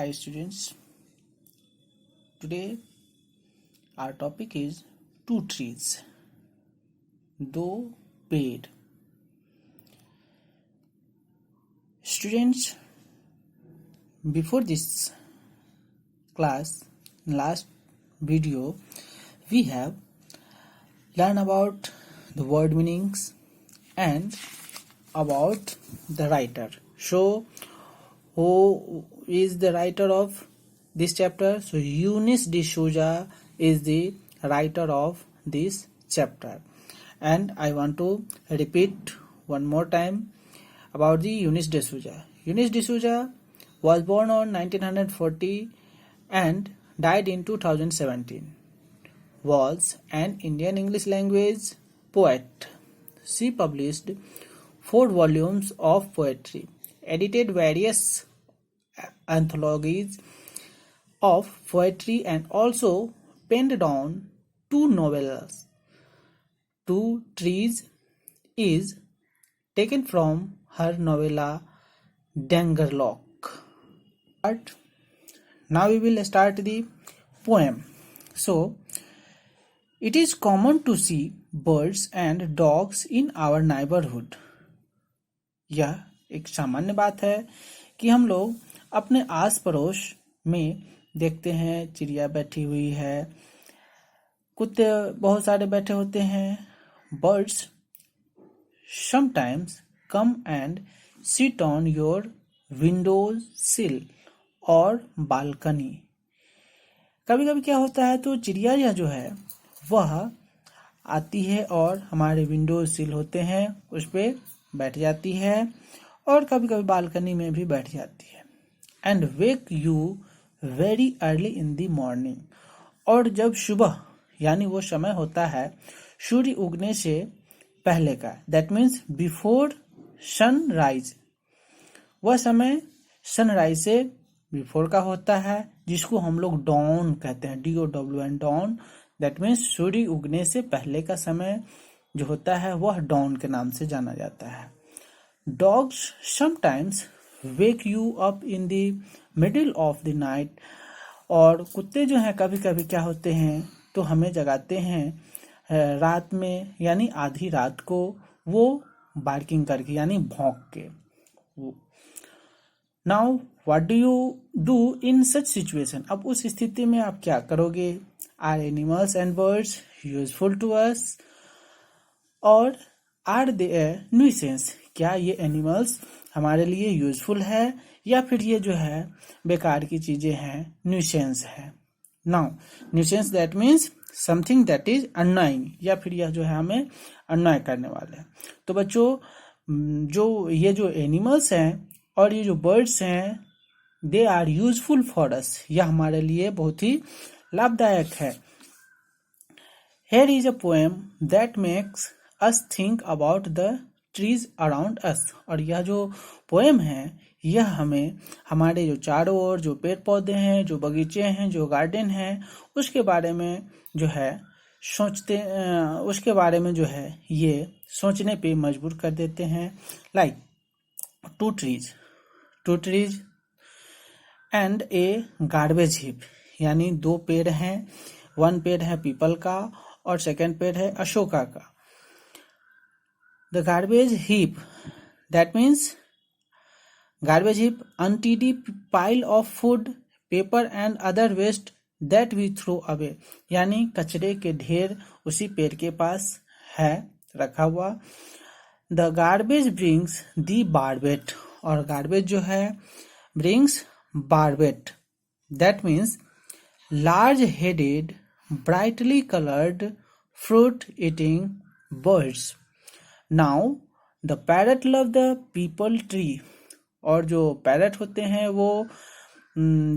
Hi students, today our topic is two trees, दो पेड़. Students, before this class, last video, we have learned about the word meanings and about the writer. So, who is the writer of this chapter? So Eunice D'Souza is the writer of this chapter, and I want to repeat one more time about the Eunice D'Souza. Eunice D'Souza was born on 1940 and died in 2017. Was an Indian English language poet. She published 4 volumes of poetry, edited various anthologies of poetry, and also penned down 2 novellas. Two Trees is taken from her novella Dangerlock. But now we will start the poem. So, it is common to see birds and dogs in our neighborhood. यह एक सामान्य बात है कि हम लोग अपने आस पड़ोस में देखते हैं चिड़िया बैठी हुई है, कुत्ते बहुत सारे बैठे होते हैं. Birds sometimes come and sit on your window sill और balcony. कभी कभी क्या होता है तो चिड़िया यह जो है वह आती है और हमारे विंडो सिल होते हैं उस पे बैठ जाती है और कभी कभी बालकनी में भी बैठ जाती है. And wake you very early in the morning. और जब सुबह यानी वो समय होता है सूर्य उगने से पहले का, दैट मीन्स बिफोर सनराइज. वह समय सनराइज से बिफोर का होता है जिसको हम लोग डॉन कहते हैं, DOWN डॉन. दैट मीन्स सूर्य उगने से पहले का समय जो होता है वह डॉन के नाम से जाना जाता है. Dogs sometimes wake you up in the middle of the night. और कुत्ते जो हैं कभी कभी क्या होते हैं तो हमें जगाते हैं रात में यानी आधी रात को, वो बार्किंग करके यानी भौंक के. Now what do you do in such situation. अब उस स्थिति में आप क्या करोगे. Are animals and birds useful to us और आर दे न्यूसेंस. क्या ये एनिमल्स हमारे लिए यूजफुल है या फिर ये जो है बेकार की चीजें हैं, न्यूसेंस है. Now nuisance that means something that is annoying, या फिर यह जो है हमें अननोय करने वाले हैं. तो बच्चों जो ये जो एनिमल्स हैं और ये जो बर्ड्स हैं they are useful for us. यह हमारे लिए बहुत ही लाभदायक है. Here is a poem that makes us think about the trees around us. और यह जो पोएम है यह हमें हमारे जो चारों ओर जो पेड़ पौधे हैं, जो बगीचे हैं, जो गार्डन हैं उसके बारे में जो है उसके बारे में जो है ये सोचने पे मजबूर कर देते हैं. Like two trees and a garbage heap. यानी 2 पेड़ हैं, 1 पेड़ है पीपल का और सेकंड पेड़ है अशोका का. The garbage heap that means garbage heap untidy pile of food paper and other waste that we throw away. यानी कचरे के ढेर उसी पेड़ के पास है रखा हुआ. The garbage brings the barbet. और गार्बेज जो है brings barbet. That means large headed brightly colored fruit eating birds. Now the parrot love the people tree. और जो पैरट होते हैं वो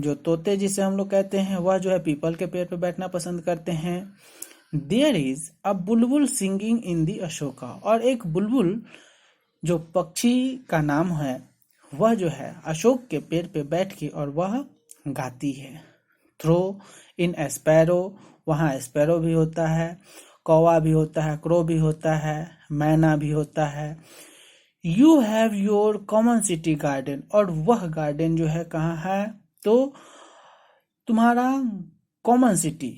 जो तोते जिसे हम लोग कहते हैं वह जो है पीपल के पेड़ पे बैठना पसंद करते हैं. There is a Bulbul singing in the Ashoka. और एक बुलबुल जो पक्षी का नाम है वह जो है अशोक के पेड़ पे बैठ के और वह गाती है. Throw in sparrow. वहाँ एस्पैरो भी होता है, कौवा भी होता है, क्रो भी होता है, मैना भी होता है. You have your common city garden. और वह गार्डन जो है कहाँ है, तो तुम्हारा कॉमन सिटी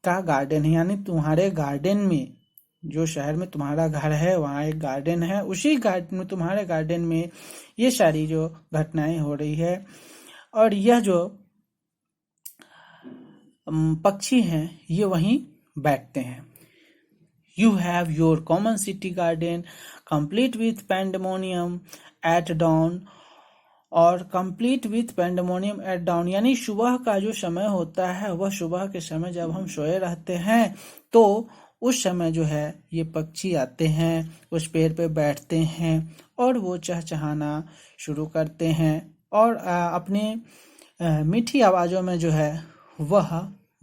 का गार्डन है, यानी तुम्हारे गार्डन में, जो शहर में तुम्हारा घर है वहाँ एक गार्डन है, उसी गार्डन में, तुम्हारे गार्डन में ये सारी जो घटनाएं हो रही है। और यह जो पक्षी हैं ये वहीं बैठते हैं। You have your common city garden complete with pandemonium at dawn, और complete with pandemonium at dawn यानी सुबह का जो समय होता है वह सुबह के समय जब हम सोए रहते हैं तो उस समय जो है ये पक्षी आते हैं, उस पेड़ पे बैठते हैं और वो चहचहाना शुरू करते हैं और अपने मीठी आवाज़ों में जो है वह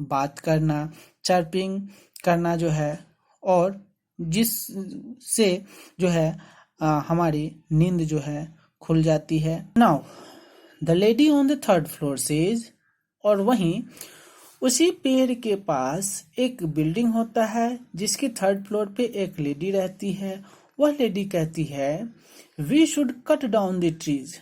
बात करना, चर्पिंग करना जो है, और जिससे जो है हमारी नींद जो है खुल जाती है। Now the lady on the third floor says, और वहीं उसी पेड़ के पास एक बिल्डिंग होता है जिसके थर्ड फ्लोर पे एक लेडी रहती है। वह लेडी कहती है we should cut down the trees,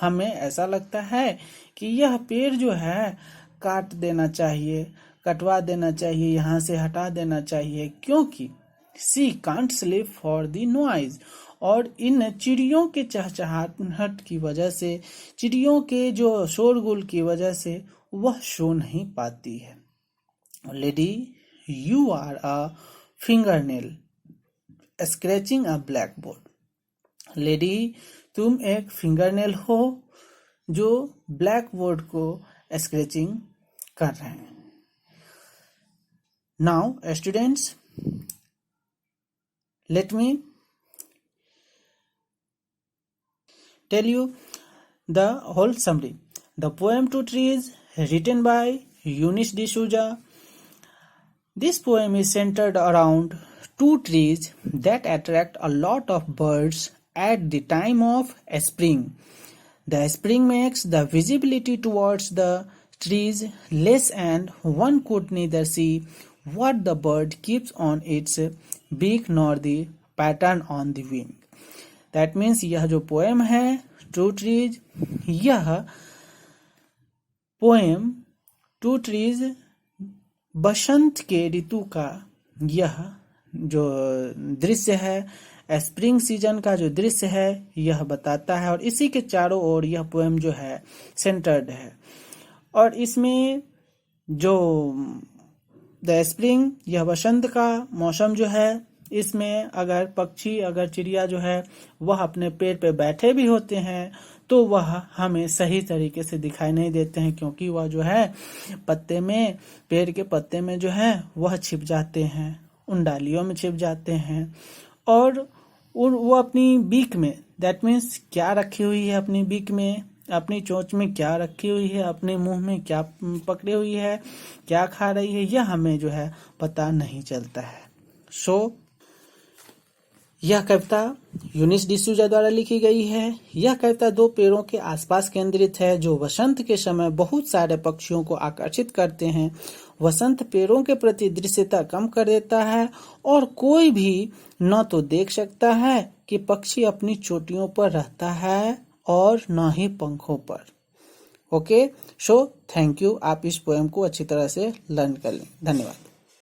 हमें ऐसा लगता है कि यह पेड़ जो है काट देना चाहिए, कटवा देना चाहिए, यहाँ से हटा देना चाहिए, क्योंकि she can't sleep for the noise, और इन चिड़ियों के चहचहाहट की वजह से, चिड़ियों के जो शोरगुल की वजह से वह सो नहीं पाती है। Lady you are a fingernail scratching a blackboard, lady तुम एक फिंगरनेल हो जो ब्लैक बोर्ड को स्क्रैचिंग कर रहे हैं। Now students, let me tell you the whole summary. The poem Two Trees, written by Eunice D'Souza. This poem is centered around two trees that attract a lot of birds at the time of spring. The spring makes the visibility towards the trees less and one could neither see what the bird keeps on its beak nor the pattern on the wing. That means यह जो poem है to trees, यह poem to trees बसंत के ऋतु का यह जो दृश्य है, स्प्रिंग सीजन का जो दृश्य है यह बताता है, और इसी के चारों ओर यह पोएम जो है सेंटर्ड है। और इसमें जो द स्प्रिंग, यह बसंत का मौसम जो है, इसमें अगर पक्षी, अगर चिड़िया जो है वह अपने पेड़ पे बैठे भी होते हैं तो वह हमें सही तरीके से दिखाई नहीं देते हैं, क्योंकि वह जो है पत्ते में, पेड़ के पत्ते में जो है वह छिप जाते हैं, उन डालियों में छिप जाते हैं, और वो अपनी बीक में, दैट मीन्स क्या रखी हुई है अपनी बीक में, अपनी चोंच में क्या रखी हुई है, अपने मुंह में क्या पकड़ी हुई है, क्या खा रही है, यह हमें जो है पता नहीं चलता है। सो यह कविता यूनिस डिसूजा द्वारा लिखी गई है। यह कविता दो पेड़ों के आसपास केंद्रित है जो वसंत के समय बहुत सारे पक्षियों को आकर्षित करते हैं। वसंत पेड़ों के प्रति दृश्यता कम कर देता है और कोई भी न तो देख सकता है कि पक्षी अपनी चोटियों पर रहता है और न ही पंखों पर। Okay, so thank you. आप इस पोएम को अच्छी तरह से लर्न कर लें। धन्यवाद।